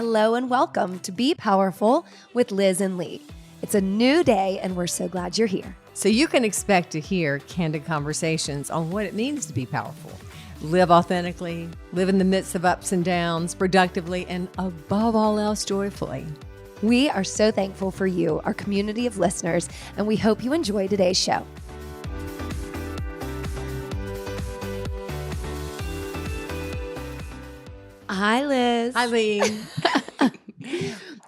Hello and welcome to Be Powerful with Liz and Lee. It's a new day and we're so glad you're here. So you can expect to hear candid conversations on what it means to be powerful. Live authentically, live in the midst of ups and downs, productively, and above all else, joyfully. We are so thankful for you, our community of listeners, and we hope you enjoy today's show. Hi, Liz. Hi, Lee.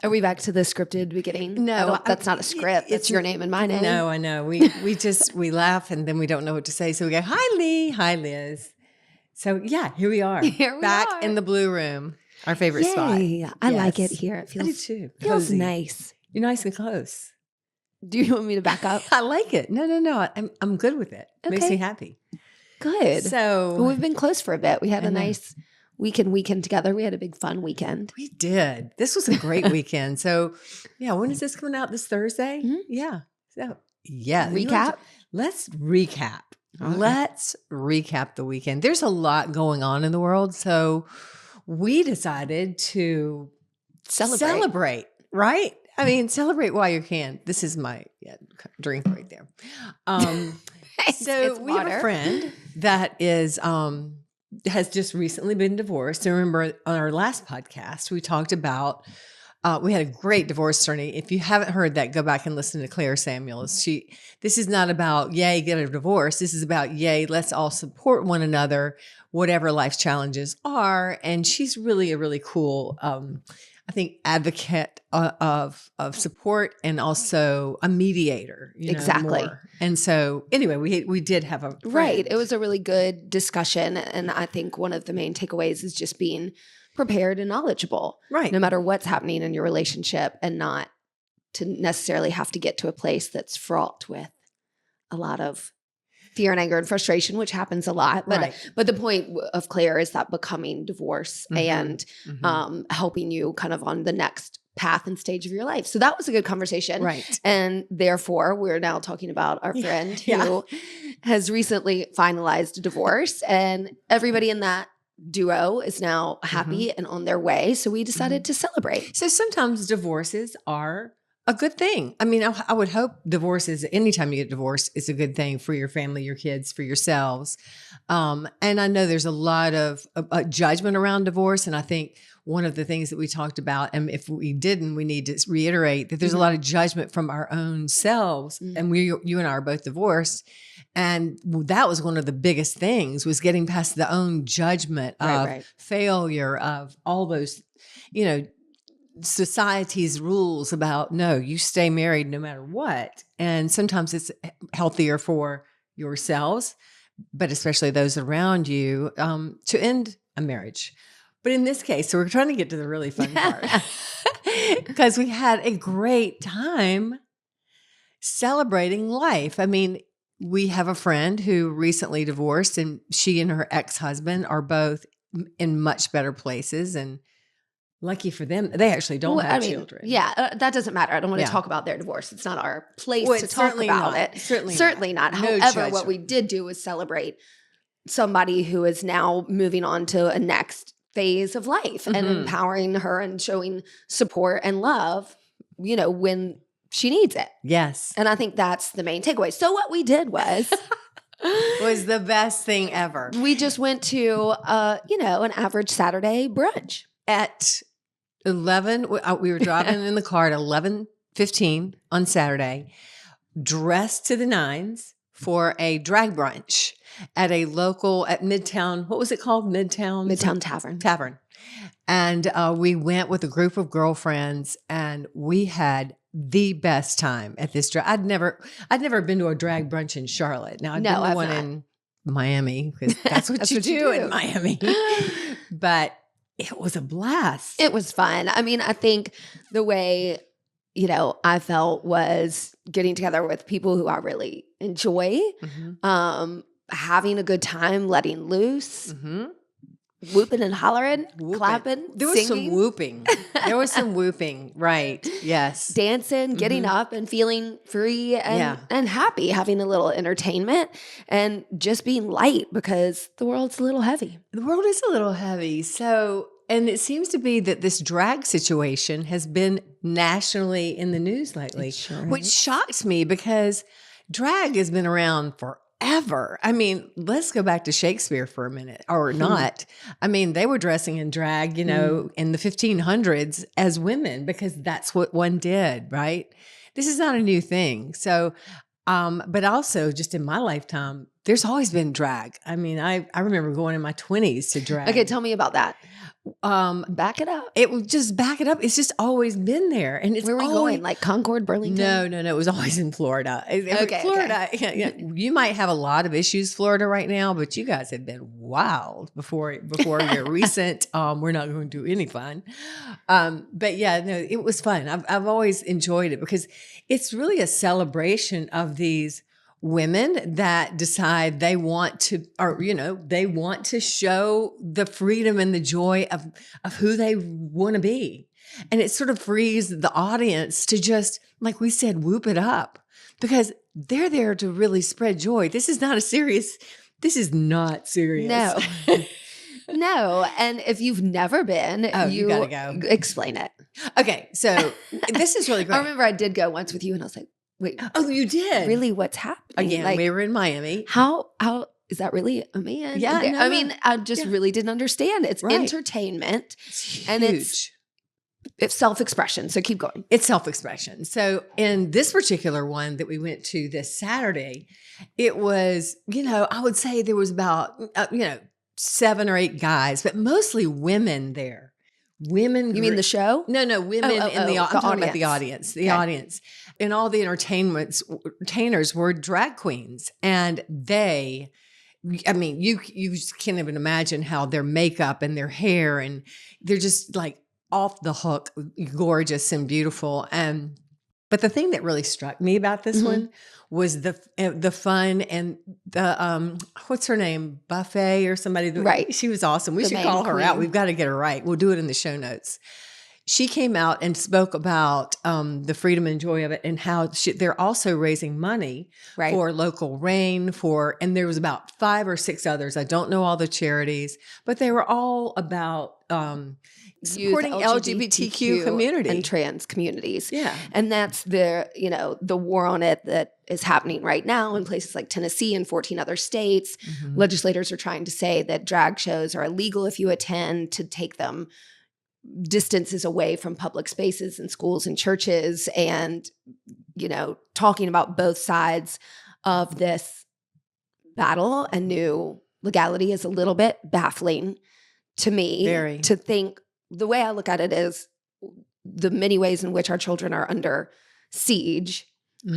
Are we back to the scripted beginning? No, that's not a script. It's your name and my name. No, I know. We laugh and then we don't know what to say. So we go, hi, Lee. Hi, Liz. So yeah, here we are. Back in the blue room, our favorite spot. I like it here. It feels, I do too. Feels Cozy. nice. You're nice and close. Do you want me to back up? I like it. No. I'm good with it. Okay. Makes me happy. Good. So well, we've been close for a bit. We had a nice weekend together. We had a big fun weekend. We did. This was a great weekend. So yeah, when is this coming out? This Thursday? Mm-hmm. Yeah. So yeah. Recap? Let's recap. Okay. Let's recap the weekend. There's a lot going on in the world. So we decided to celebrate, right? I mean, celebrate while you can. This is my drink right there. So we have a friend that is has just recently been divorced. And remember on our last podcast, we talked about, we had a great divorce attorney. If you haven't heard that, go back and listen to Claire Samuels. This is not about, yay, get a divorce. This is about, yay, let's all support one another, whatever life's challenges are. And she's really a really cool, I think, advocate of support and also a mediator. Exactly. More. And so anyway, we did have a friend. Right. It was a really good discussion. And I think one of the main takeaways is just being prepared and knowledgeable. Right. No matter what's happening in your relationship, and not to necessarily have to get to a place that's fraught with a lot of fear and anger and frustration, which happens a lot. But the point of Claire is that becoming divorce and helping you kind of on the next path and stage of your life. So that was a good conversation. Right. And therefore, we're now talking about our friend who has recently finalized a divorce, and everybody in that duo is now happy and on their way. So we decided to celebrate. So sometimes divorces are a good thing. I mean, I would hope divorces, anytime you get divorced, is a good thing for your family, your kids, for yourselves. And I know there's a lot of judgment around divorce. And I think one of the things that we talked about, and if we didn't, we need to reiterate that there's a lot of judgment from our own selves. And you and I are both divorced. And that was one of the biggest things, was getting past the own judgment of failure, of all those, society's rules about, no, you stay married no matter what. And sometimes it's healthier for yourselves, but especially those around you, to end a marriage. But in this case, so we're trying to get to the really fun part, because we had a great time celebrating life. I mean, we have a friend who recently divorced, and she and her ex-husband are both in much better places, and lucky for them, they actually don't have children. Yeah, that doesn't matter. I don't want to talk about their divorce. It's not our place to talk about it. Certainly not. No However, judgment. what we did do was celebrate somebody who is now moving on to a next phase of life and empowering her and showing support and love, when she needs it. Yes. And I think that's the main takeaway. So what we did was the best thing ever. We just went to, an average Saturday brunch. At 11, we were driving in the car at 11:15 on Saturday, dressed to the nines for a drag brunch at a local, at Midtown, what was it called? Midtown Tavern. And we went with a group of girlfriends, and we had the best time at this drag. I'd never been to a drag brunch in Charlotte. Now I've been to one in Miami, because that's what you do in Miami. But it was a blast. It was fun. I mean, I think the way, I felt was getting together with people who I really enjoy, having a good time, letting loose, whooping and hollering, clapping, There was singing. some whooping. There was some whooping. Right. Yes. Dancing, getting up and feeling free and happy, having a little entertainment and just being light, because the world's a little heavy. The world is a little heavy. So, And it seems to be that this drag situation has been nationally in the news lately, which shocks me because drag has been around forever. I mean, let's go back to Shakespeare for a minute, or not. I mean, they were dressing in drag, in the 1500s as women because that's what one did, right? This is not a new thing. So, but also just in my lifetime, there's always been drag. I mean, I remember going in my 20s to drag. Okay, tell me about that. Back it up. It was just back it up. It's just always been there, and it's where were we going? Like Concord, Burlington? No. It was always in Florida. Okay, Florida. Okay. Yeah, you might have a lot of issues, Florida, right now, but you guys have been wild before your recent. We're not going to do any fun, but yeah, no, it was fun. I've always enjoyed it because it's really a celebration of these women that decide they want to, they want to show the freedom and the joy of who they want to be. And it sort of frees the audience to just, like we said, whoop it up because they're there to really spread joy. This is not serious. No. No. And if you've never been, you gotta go. Explain it. Okay. So this is really great. I remember I did go once with you and I was like, wait. Oh, you did? Really? What's happening? Again, like, we were in Miami. How is that really a man? Yeah. I mean, I just really didn't understand. It's entertainment. And it's self-expression. So keep going. It's self-expression. So in this particular one that we went to this Saturday, it was, I would say there was about, 7 or 8 guys, but mostly women there. Women. You mean the show? No, women in the audience. I'm talking about the audience. The audience. And all the entertainers were drag queens. And you just can't even imagine how their makeup and their hair and they're just like off the hook, gorgeous and beautiful. But the thing that really struck me about this one was the fun and the what's her name, Buffet or somebody. Right, she was awesome. We should call her out. We've got to get her right. We'll do it in the show notes. She came out and spoke about the freedom and joy of it, and how they're also raising money for Local Rain and there was about 5 or 6 others. I don't know all the charities, but they were all about supporting LGBTQ community and trans communities. Yeah. And that's the war on it that is happening right now in places like Tennessee and 14 other states. Legislators are trying to say that drag shows are illegal if you attend, to take them distances away from public spaces and schools and churches, and, talking about both sides of this battle. And new legality is a little bit baffling to me. Very. To think, the way I look at it is the many ways in which our children are under siege.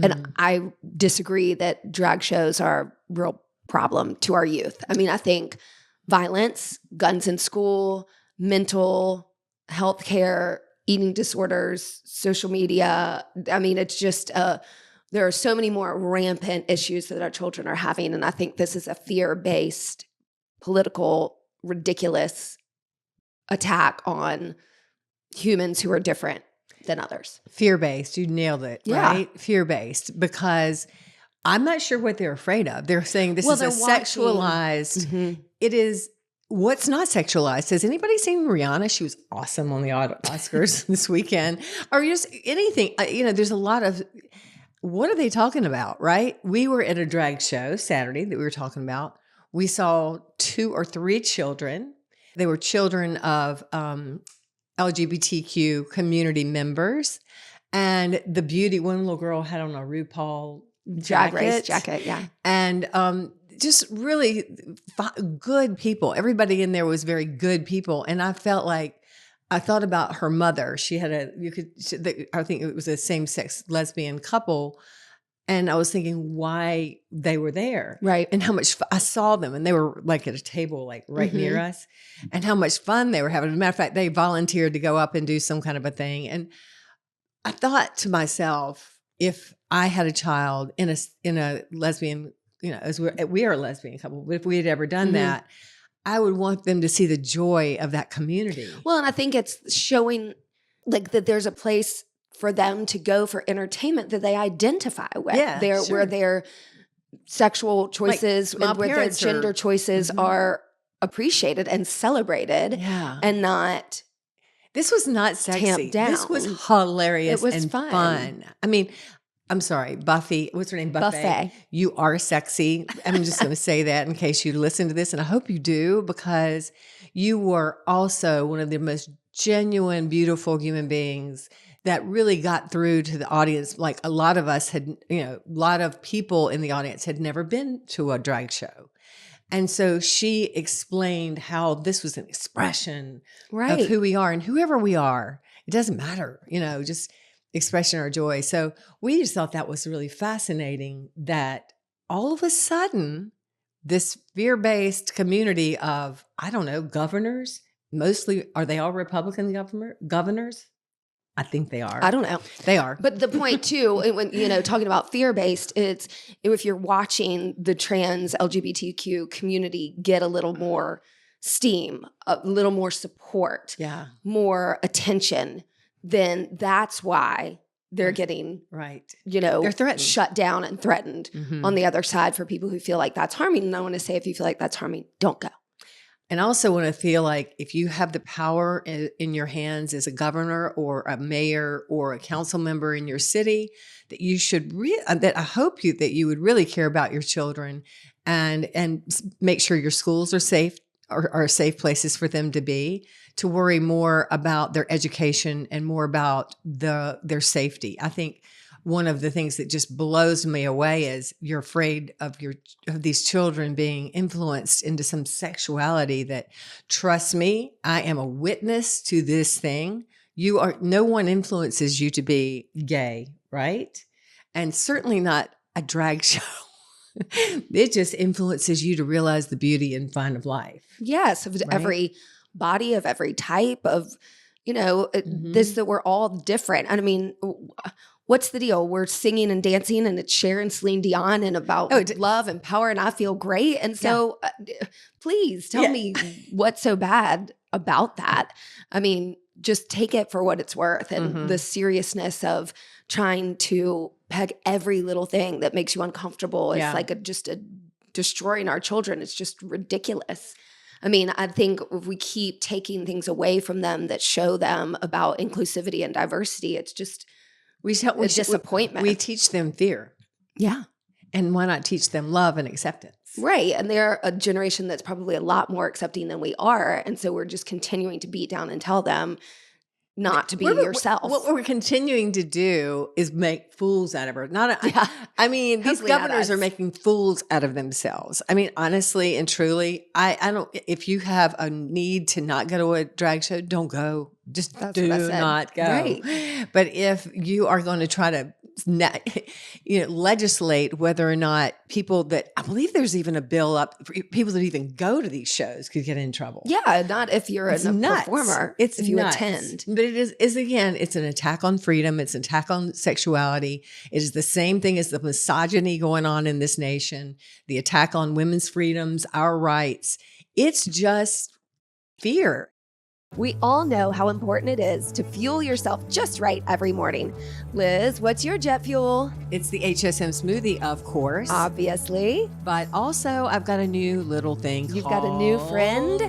And I disagree that drag shows are a real problem to our youth. I mean, I think violence, guns in school, mental health care, eating disorders, social media. I mean, it's just there are so many more rampant issues that our children are having. And I think this is a fear-based, political, ridiculous attack on humans who are different than others. Fear-based, you nailed it, right? Fear-based, because I'm not sure what they're afraid of. They're saying this is a sexualized, it is, what's not sexualized? Has anybody seen Rihanna? She was awesome on the Oscars this weekend. Or just anything, there's a lot of, what are they talking about, right? We were at a drag show Saturday that we were talking about. We saw 2 or 3 children. They were children of LGBTQ community members. And the beauty, one little girl had on a RuPaul Drag race jacket, yeah. And just really good people. Everybody in there was very good people. And I felt like, I thought about her mother. She had I think it was a same-sex lesbian couple. And I was thinking why they were there. Right. And how much I saw them, and they were like at a table like right near us, and how much fun they were having. As a matter of fact, they volunteered to go up and do some kind of a thing. And I thought to myself, if I had a child in a lesbian, as we are a lesbian couple, but if we had ever done that, I would want them to see the joy of that community. Well, and I think it's showing like that there's a place for them to go for entertainment that they identify with. Yeah, where their sexual choices and where their gender choices are appreciated and celebrated and not this was not sexy. tamped down. This was hilarious It was and fun. fun. I mean, I'm sorry, Buffy. What's her name? Buffet. You are sexy. I'm just going to say that in case you listen to this, and I hope you do, because you were also one of the most genuine, beautiful human beings that really got through to the audience. Like a lot of us had, a lot of people in the audience had never been to a drag show. And so she explained how this was an expression of who we are, and whoever we are, it doesn't matter, just expression our joy. So we just thought that was really fascinating that all of a sudden this fear-based community of, I don't know, governors, mostly, are they all Republican governors? I think they are. I don't know. They are. But the point too, when talking about fear-based, it's if you're watching the trans LGBTQ community get a little more steam, a little more support, more attention, then that's why they're getting they're threatened, shut down and threatened on the other side for people who feel like that's harming. And I want to say, if you feel like that's harming, don't go. And I also want to feel like if you have the power in your hands as a governor or a mayor or a council member in your city, that you should that I hope that you would really care about your children and make sure your schools are safe, are safe places for them to be, to worry more about their education and more about their safety. I think one of the things that just blows me away is you're afraid of these children being influenced into some sexuality that, trust me, I am a witness to this thing. No one influences you to be gay, right? And certainly not a drag show. It just influences you to realize the beauty and fun of life. Yes, of every body, of every type of, this, that we're all different. And I mean, what's the deal? We're singing and dancing, and it's Cher and Celine Dion and about love and power, and I feel great. And so please tell me what's so bad about that. I mean, just take it for what it's worth, and the seriousness of trying to peg every little thing that makes you uncomfortable is like just destroying our children. It's just ridiculous. I mean, I think if we keep taking things away from them that show them about inclusivity and diversity, it's just a disappointment. We teach them fear. Yeah. And why not teach them love and acceptance? Right. And they're a generation that's probably a lot more accepting than we are. And so we're just continuing to beat down and tell them not to be yourself. What we're continuing to do is make fools out of her. I mean, these governors are making fools out of themselves. I mean, honestly and truly, I don't, if you have a need to not go to a drag show, don't go. Just do not go. Right. But if you are going to try to legislate whether or not people that, I believe there's even a bill up for people that even go to these shows could get in trouble. Yeah, not if you're a performer. It's if you nuts. attend. But it is again, it's an attack on freedom. It's an attack on sexuality. It is the same thing as the misogyny going on in this nation, the attack on women's freedoms, our rights. It's just fear. We all know how important it is to fuel yourself just right every morning. Liz, what's your jet fuel? It's the HSM smoothie, of course. Obviously. But also, I've got a new little thing. You've got a new friend?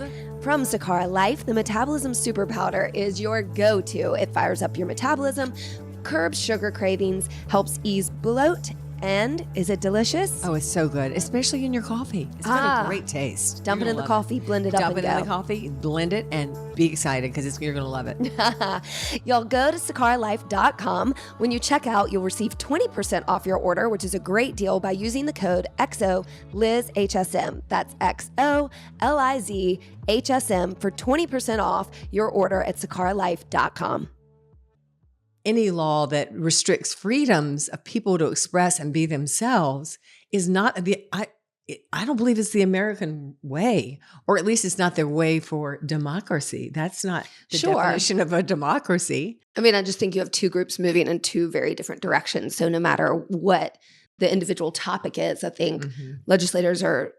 From Sakara Life, the Metabolism Super Powder is your go-to. It fires up your metabolism, curbs sugar cravings, helps ease bloat, and is it delicious? Oh, it's so good, especially in your coffee. It's got a great taste. Dump it in the coffee, blend it up, and go. Dump it in the coffee, blend it, and be excited because you're going to love it. Y'all go to sakaralife.com. When you check out, you'll receive 20% off your order, which is a great deal by using the code XOLizHSM. That's XOLIZHSM for 20% off your order at sakaralife.com. Any law that restricts freedoms of people to express and be themselves is not I don't believe it's the American way, or at least it's not the way for democracy. That's not the definition of a democracy. I mean, I just think you have two groups moving in two very different directions. So no matter what the individual topic is, I think legislators are,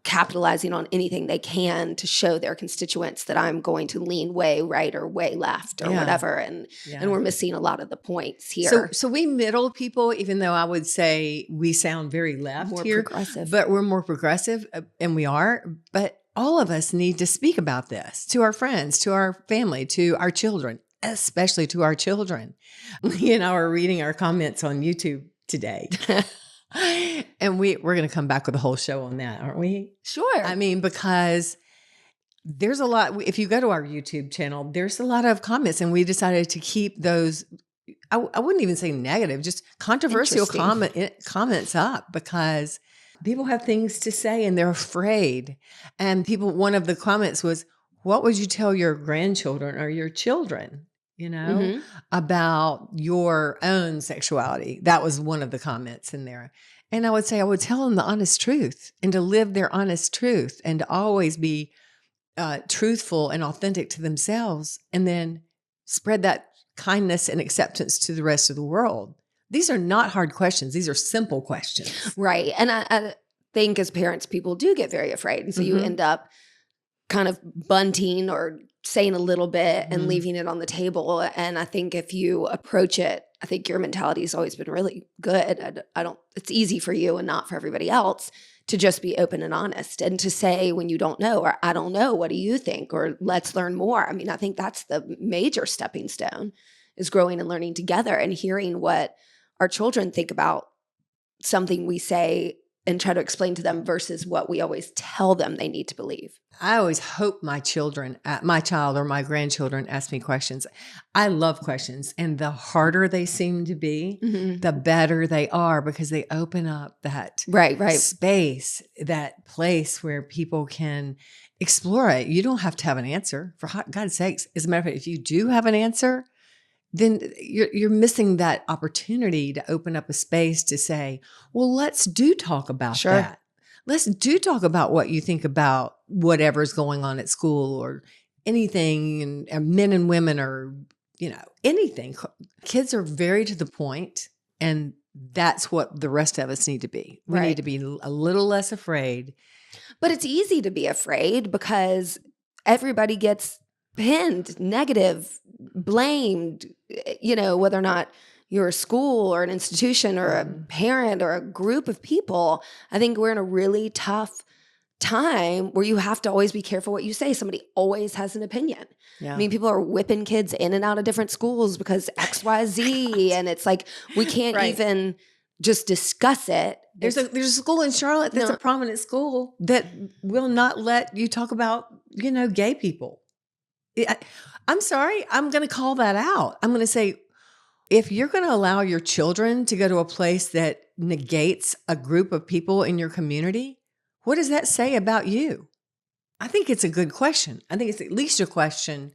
capitalizing on anything they can to show their constituents that I'm going to lean way right or way left or whatever. And we're missing a lot of the points here. So we middle people, even though I would say we sound very left more here, progressive. but we're more progressive, and we are. But all of us need to speak about this to our friends, to our family, to our children, especially to our children. We and I were reading our comments on YouTube today. And we're going to come back with a whole show on that, aren't we? Sure. I mean, because there's a lot, if you go to our YouTube channel, there's a lot of comments, and we decided to keep those, I wouldn't even say negative, just controversial comments up, because people have things to say and they're afraid. And one of the comments was, what would you tell your grandchildren or your children, about your own sexuality? That was one of the comments in there. And I would say, I would tell them the honest truth, and to live their honest truth, and to always be truthful and authentic to themselves, and then spread that kindness and acceptance to the rest of the world. These are not hard questions. These are simple questions. Right. And I think as parents, people do get very afraid. And so you end up kind of bunting or saying a little bit and leaving it on the table. And I think if you approach it, I think your mentality has always been really good. It's easy for you and not for everybody else to just be open and honest, and to say when you don't know, or I don't know, what do you think? Or let's learn more. I mean, I think that's the major stepping stone, is growing and learning together and hearing what our children think about something we say and try to explain to them versus what we always tell them they need to believe. I always hope my child or my grandchildren ask me questions. I love questions, and the harder they seem to be, the better they are, because they open up that space, that place where people can explore it. You don't have to have an answer, for God's sakes. As a matter of fact, if you do have an answer, then you're missing that opportunity to open up a space to say, well, let's talk about that. Let's talk about what you think about whatever's going on at school, or anything, and men and women, or, anything. Kids are very to the point, and that's what the rest of us need to be. We need to be a little less afraid. But it's easy to be afraid because everybody gets pinned, negative, blamed, whether or not you're a school or an institution or a parent or a group of people. I think we're in a really tough time where you have to always be careful what you say. Somebody always has an opinion. Yeah. I mean, people are whipping kids in and out of different schools because X, Y, Z. And it's like, we can't even just discuss it. There's a school in Charlotte that's a prominent school that will not let you talk about, gay people. I'm sorry. I'm going to call that out. I'm going to say, if you're going to allow your children to go to a place that negates a group of people in your community, what does that say about you? I think it's a good question. I think it's at least a question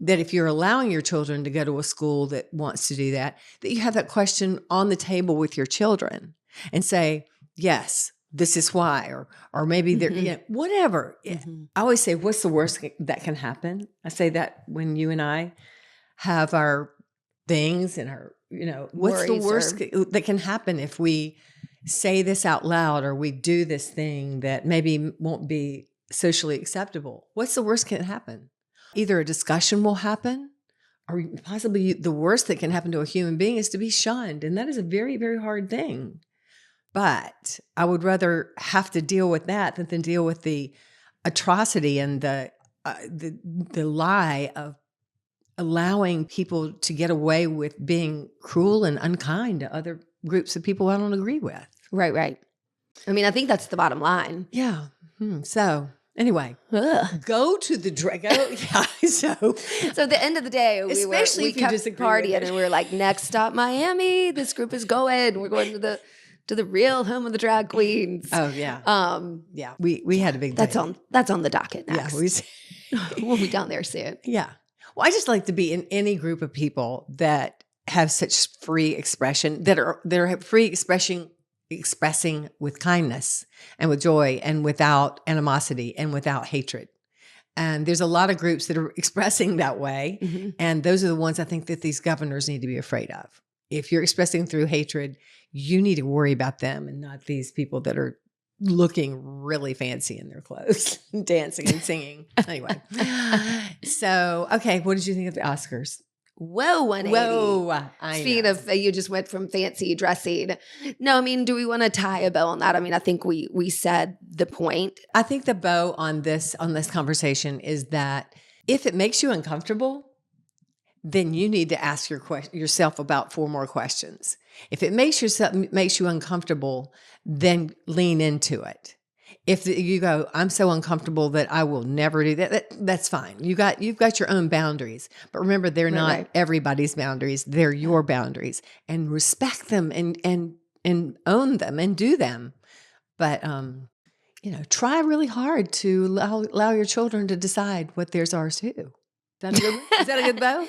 that if you're allowing your children to go to a school that wants to do that you have that question on the table with your children and say, yes, this is why, or maybe they're, whatever. I always say, what's the worst that can happen? I say that when you and I have our things and our, what's the worst that can happen if we say this out loud, or we do this thing that maybe won't be socially acceptable? What's the worst that can happen? Either a discussion will happen, or possibly the worst that can happen to a human being is to be shunned. And that is a very, very hard thing. But I would rather have to deal with that than deal with the atrocity and the lie of allowing people to get away with being cruel and unkind to other groups of people I don't agree with. Right. I mean, I think that's the bottom line. Yeah. So anyway, go to the So at the end of the day, we kept partying, and we were like, next stop, Miami. This group is going. We're going to the real home of the drag queens. Oh yeah. Yeah. We had a big day. That's on the docket next. Yeah, we'll be down there soon. Yeah. Well, I just like to be in any group of people that have such free expression, that are free expressing with kindness and with joy and without animosity and without hatred. And there's a lot of groups that are expressing that way. And those are the ones I think that these governors need to be afraid of. If you're expressing through hatred, you need to worry about them and not these people that are looking really fancy in their clothes, dancing and singing. Anyway. So, okay. What did you think of the Oscars? Whoa, 180. Whoa. Speaking of, you just went from fancy dressing. No, I mean, do we want to tie a bow on that? I mean, I think we said the point. I think the bow on this conversation is that if it makes you uncomfortable, then you need to ask yourself about 4 more questions. If it makes you uncomfortable, then lean into it. If you go, I'm so uncomfortable that I will never do that, that's fine. You've got your own boundaries, but remember, they're not everybody's boundaries. They're your boundaries, and respect them and own them and do them. But try really hard to allow your children to decide what theirs are too. Is that a good bow?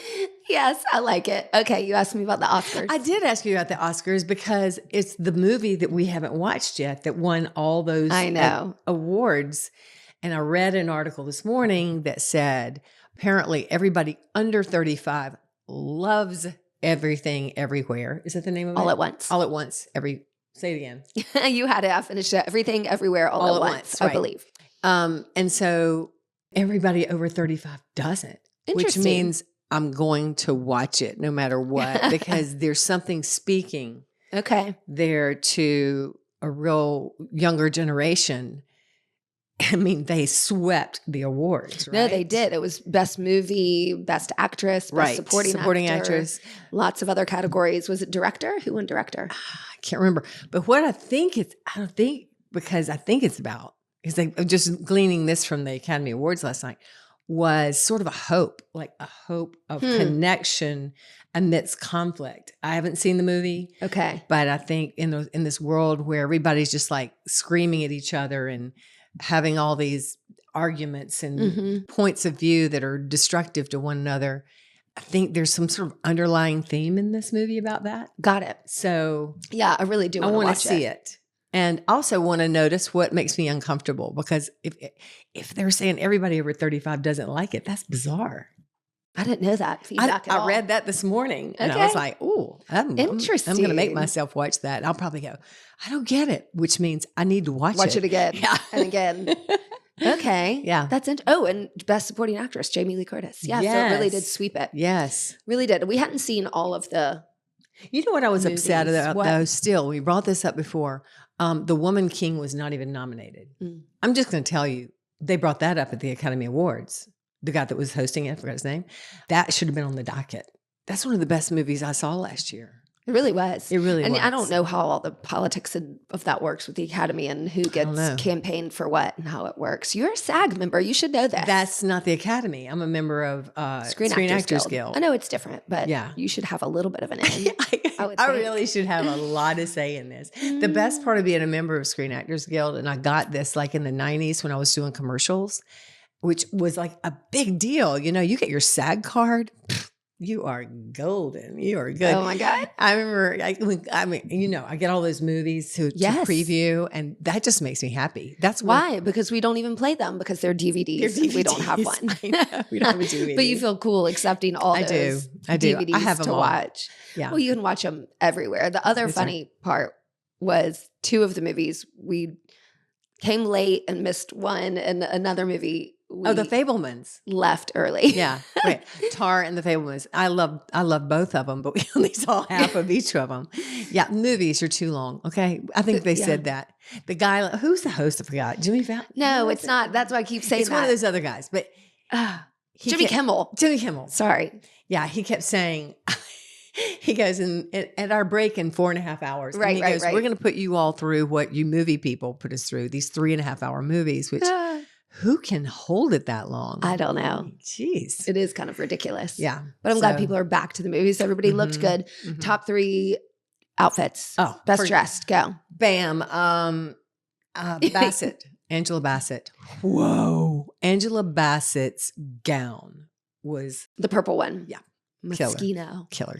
Yes, I like it. Okay, you asked me about the Oscars. I did ask you about the Oscars because it's the movie that we haven't watched yet that won all those awards. And I read an article this morning that said apparently everybody under 35 loves Everything Everywhere. Is that the name of it? All at Once. All at Once. Say it again. You had it. I finished it. Everything Everywhere All at Once, right. I believe. And so everybody over 35 doesn't. Which means I'm going to watch it no matter what, because there's something speaking there to a real younger generation. I mean, they swept the awards, right? No, they did. It was Best Movie, Best Actress, Best Supporting Actress. Lots of other categories. Was it Director? Who won Director? I can't remember. But what I think it's about, because I'm just gleaning this from the Academy Awards last night, was sort of a hope of connection amidst conflict. I haven't seen the movie. Okay. But I think in this world where everybody's just like screaming at each other and having all these arguments and points of view that are destructive to one another, I think there's some sort of underlying theme in this movie about that. Got it. So yeah, I really do want to see it. And also want to notice what makes me uncomfortable, because if they're saying everybody over 35 doesn't like it, that's bizarre. I didn't know that feedback at all. I read that this morning and I was like, "Oh, interesting. I'm going to make myself watch that." I'll probably go, "I don't get it," which means I need to watch it again and again. Okay, yeah, that's and Best Supporting Actress, Jamie Lee Curtis. Yeah, so it really did sweep it. Yes, really did. We hadn't seen all of the. You know what I was upset about though? Still, we brought this up before. The Woman King was not even nominated. I'm just going to tell you, they brought that up at the Academy Awards. The guy that was hosting it, I forgot his name. That should have been on the docket. That's one of the best movies I saw last year. It really was. It really was. I don't know how all the politics of that works with the Academy and who gets campaigned for what and how it works. You're a SAG member. You should know this. That's not the Academy. I'm a member of Screen Actors Guild. I know it's different, but you should have a little bit of an in. I really should have a lot of say in this. The best part of being a member of Screen Actors Guild, and I got this like in the 90s when I was doing commercials, which was like a big deal. You know, you get your SAG card. You are golden. You are good. Oh my God. I remember, I get all those movies to preview, and that just makes me happy. That's why, because we don't even play them because they're DVDs. We don't have one. I know. We don't have a DVD. But you feel cool accepting all those DVDs I have them to all. Watch. Yeah. Well, you can watch them everywhere. The other funny part was 2 of the movies we came late and missed one, and another movie. The Fabelmans left early. Yeah, right. Tar and the Fabelmans. I love both of them, but we only saw half of each of them. Yeah, movies are too long. Okay, I think they said that. The guy, who's the host? I forgot. Jimmy Fallon? No, it's not. That's why I keep saying it's one of those other guys. But Jimmy Kimmel. Jimmy Kimmel. Sorry. Yeah, he kept saying. He goes, at our break in 4.5 hours. Right, and he goes, we're going to put you all through what you movie people put us through, these 3.5 hour movies, which who can hold it that long? I don't know. Jeez. It is kind of ridiculous. Yeah. But I'm glad people are back to the movies. Everybody looked good. Top 3 outfits. Oh, best dressed. Go. Bam. Bassett. Angela Bassett. Whoa. Angela Bassett's gown was the purple one. Yeah. Moschino. Killer.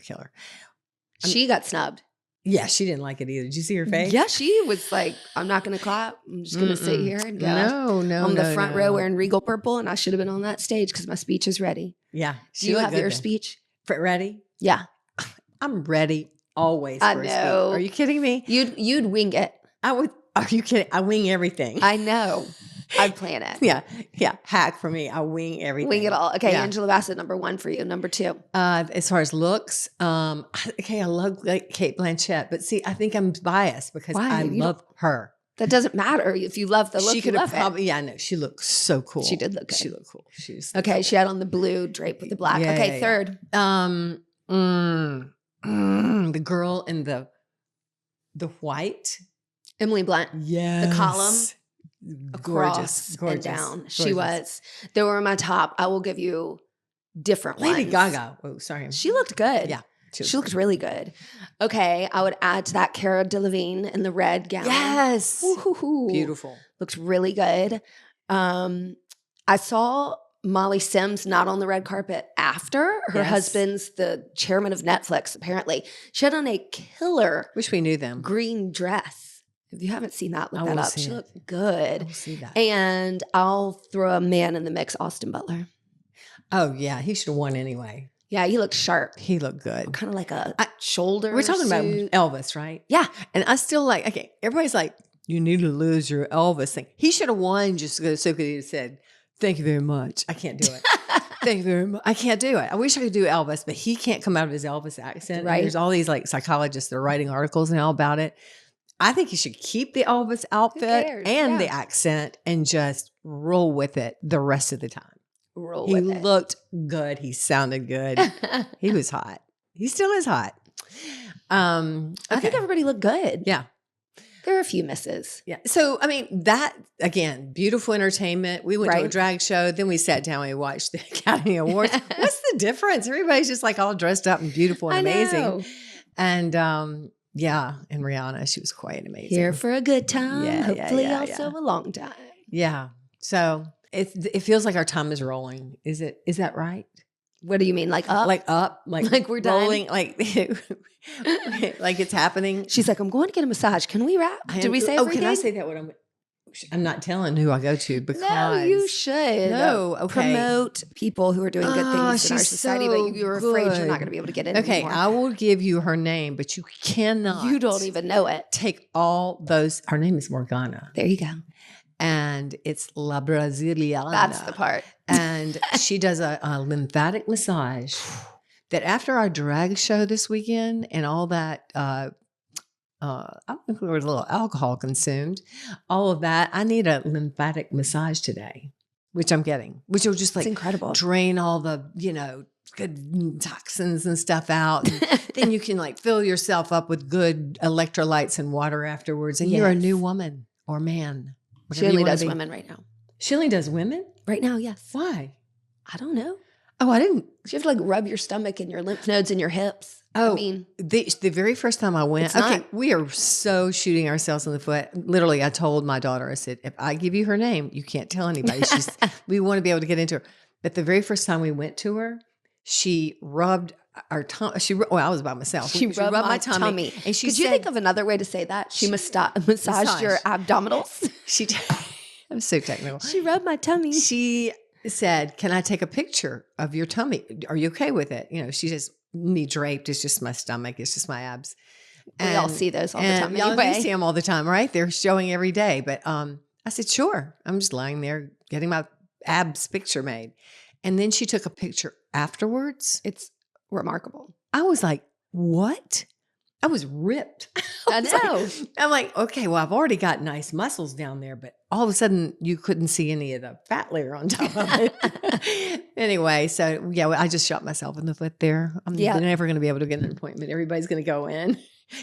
She got snubbed. Yeah, she didn't like it either. Did you see her face? Yeah, she was like, I'm not going to clap. I'm just going to sit here and go. No. On the front row wearing regal purple, and I should have been on that stage because my speech is ready. Yeah. Do you have your speech? Ready? Yeah. I'm ready always for a speech. Are you kidding me? You'd wing it. I would. Are you kidding? I wing everything. I know. I'd plan it. Yeah. Hack for me. I wing everything. Wing it all. Okay, Yeah. Angela Bassett, number 1 for you. Number 2. As far as looks, okay, I love like Kate Blanchett, but see, I think I'm biased because Why? I love her. That doesn't matter. If you love the look, She you could have love probably, yeah, I know. She looked so cool. She did look good. She looked cool. She was it. Okay, cool. she had on the blue drape with the black. Yeah, Okay, yeah, third. The girl in the white. Emily Blunt. Yes. The column. Gorgeous. Across and down. She was. They were my top. I will give you different Lady ones. Gaga. Oh, sorry. She looked good. Yeah. She looked really good. Okay, I would add to that Cara Delevingne in the red gown. Yes. Woo-hoo-hoo. Beautiful. Looked really good. I saw Molly Sims not on the red carpet after. Her husband's the chairman of Netflix, apparently. She had on a killer Wish we knew them. green dress. If you haven't seen that, look that up. She looked I good. will see that. And I'll throw a man in the mix, Austin Butler. Oh, yeah. He should have won anyway. Yeah, he looked sharp. He looked good. Kind of like a shoulder We're talking suit. about Elvis, right? Yeah. And I still like, okay, everybody's like, you need to lose your Elvis thing. He should have won just so could he said, thank you very much. I can't do it. Thank you very much. I can't do it. I wish I could do Elvis, but he can't come out of his Elvis accent. Right. And there's all these like psychologists that are writing articles now about it. I think he should keep the Elvis outfit and the accent and just roll with it the rest of the time. He looked good. He sounded good. He was hot. He still is hot. Okay. I think everybody looked good. Yeah. There are a few misses. Yeah. So, I mean, that, again, beautiful entertainment. We went to a drag show. Then we sat down and we watched the Academy Awards. What's the difference? Everybody's just like all dressed up and beautiful and amazing. Know. And yeah, and Rihanna, she was quite amazing. Here for a good time. Yeah, hopefully also a long time. Yeah. So it feels like our time is rolling. Is that right? What do you mean? Like up? Like we're rolling, done? like it's happening. She's like, I'm going to get a massage. Can we wrap? Did we say everything? Can I say that? What I'm not telling who I go to because no, you should. No, okay. Promote people who are doing good things in our society, but you're afraid you're not going to be able to get in. Okay, anymore. I will give you her name, but you cannot. You don't even know it. Take all those. Her name is Morgana. There you go. And it's La Brasiliana. That's the part. And she does a lymphatic massage that after our drag show this weekend and all that, I think there was a little alcohol consumed, all of that, I need a lymphatic massage today, which I'm getting, which will just like it's incredible. Drain all the, good toxins and stuff out. And then you can like fill yourself up with good electrolytes and water afterwards. And you're a new woman or man. She only does women right now. She only does women? Right now, yes. Why? I don't know. Oh, I didn't. You have to like rub your stomach and your lymph nodes and your hips. Oh, I mean, the very first time I went, we are so shooting ourselves in the foot. Literally, I told my daughter, I said, if I give you her name, you can't tell anybody. We want to be able to get into her. But the very first time we went to her, she rubbed our tummy. I was by myself. She rubbed my tummy. And she Could you think of another way to say that? She massaged your abdominals. I'm so technical. She rubbed my tummy. She said, can I take a picture of your tummy? Are you okay with it? She just, me draped. It's just my stomach. It's just my abs. We all see those all the time Y'all anyway. do see them all the time, right? They're showing every day. But I said, sure. I'm just lying there getting my abs picture made. And then she took a picture afterwards. It's remarkable. I was like, what? I was ripped. I know. I'm like, okay, well, I've already got nice muscles down there, but all of a sudden you couldn't see any of the fat layer on top of it. Anyway, so yeah, I just shot myself in the foot there. I'm never going to be able to get an appointment. Everybody's going to go in,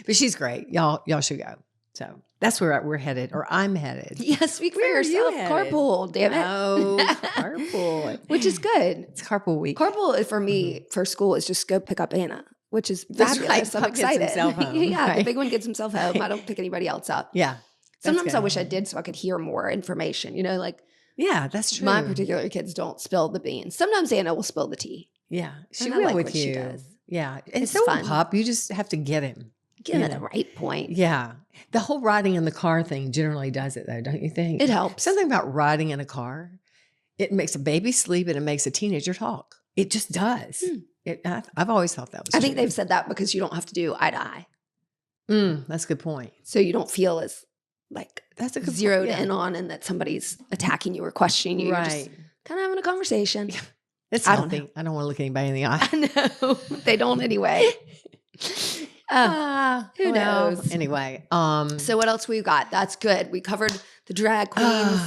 but she's great. Y'all should go. So that's where we're headed, or I'm headed. Yeah, speak for yourself. Carpool, damn it. Oh, carpool. Which is good. It's carpool week. Carpool for me, for school, is just go pick up Anna, which is fabulous. Right. I'm excited. Yeah, right. The big one gets himself home. I don't pick anybody else up. Yeah. Sometimes I wish I did so I could hear more information, Yeah, that's true. My particular kids don't spill the beans. Sometimes Anna will spill the tea. Yeah, she And I will like with what you. she does. Yeah, and It's so will fun. Pop. You just have to get him. Get him at the right point. Yeah. The whole riding in the car thing generally does it though, don't you think? It helps. Something about riding in a car, it makes a baby sleep and it makes a teenager talk. It just does. I've always thought that was I think true. they've said that because you don't have to do eye to eye. That's a good point. So you don't feel as like That's a good zeroed point. Yeah. in on and that somebody's attacking you or questioning you. You're just kind of having a conversation. It's I don't healthy. I don't want to look anybody in the eye. I know. They don't anyway. Who knows? Anyway. So what else we got? That's good. We covered the drag queens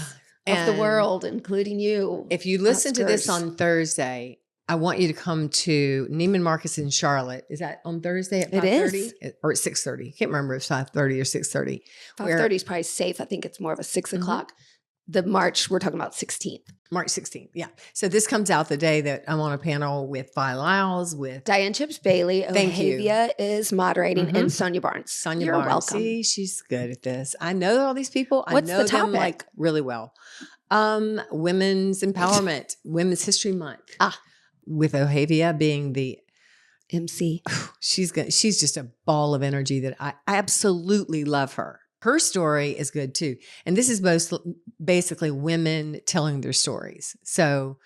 of the world, including you. If you listen to this Oscars. on Thursday, I want you to come to Neiman Marcus in Charlotte. Is that on Thursday at 5:30? It is. Or at 6:30? I can't remember if it's 5:30 or 6:30. 5:30 is probably safe. I think it's more of a 6 o'clock. The March, we're talking about 16th. March 16th. Yeah. So this comes out the day that I'm on a panel with Vi Lyles, with Diane Chips Bailey. Thank you. Ohavia is moderating, and Sonia Barnes. Sonia You're Barnes. welcome. See, she's good at this. I know all these people. What's I know the them topic? like really well. Women's empowerment, Women's History Month. With Ohavia being the MC. She's just a ball of energy that I absolutely love her. Her story is good too. And this is basically women telling their stories. So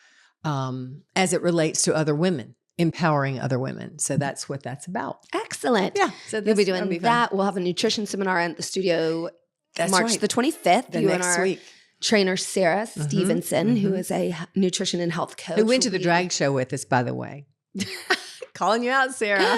as it relates to other women, empowering other women. So that's what that's about. Excellent. Yeah. So you'll be doing that. We'll have a nutrition seminar in the studio March the 25th. The next week. Trainer Sarah Stevenson, who is a nutrition and health coach. Who went to the drag show with us, by the way. Calling you out, Sarah.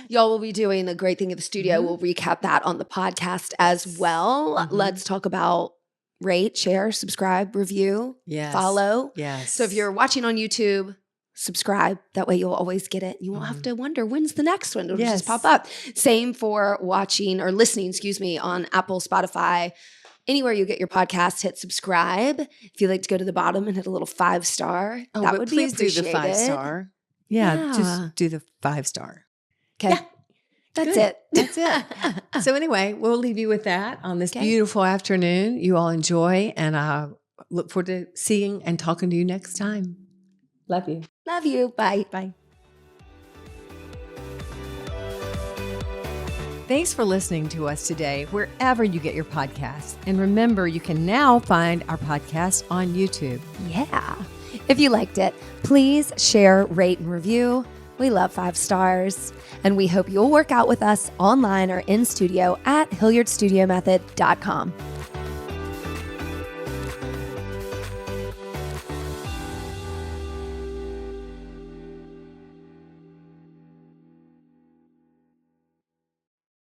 Y'all will be doing a great thing at the studio. We'll recap that on the podcast as well. Let's talk about rate, share, subscribe, review, follow. Yes. So if you're watching on YouTube, subscribe. That way you'll always get it. You won't have to wonder when's the next one. It'll just pop up. Same for watching or listening, on Apple, Spotify, anywhere you get your podcast, hit subscribe. If you'd like to go to the bottom and hit a little 5-star, that would be appreciated. Do the 5-star. Yeah, just do the 5-star. Okay. Yeah. That's it. That's it. So anyway, we'll leave you with that on this beautiful afternoon. You all enjoy, and I look forward to seeing and talking to you next time. Love you. Love you. Bye. Bye. Thanks for listening to us today, wherever you get your podcasts. And remember, you can now find our podcast on YouTube. Yeah. If you liked it, please share, rate, and review. We love 5 stars. And we hope you'll work out with us online or in studio at HilliardStudioMethod.com.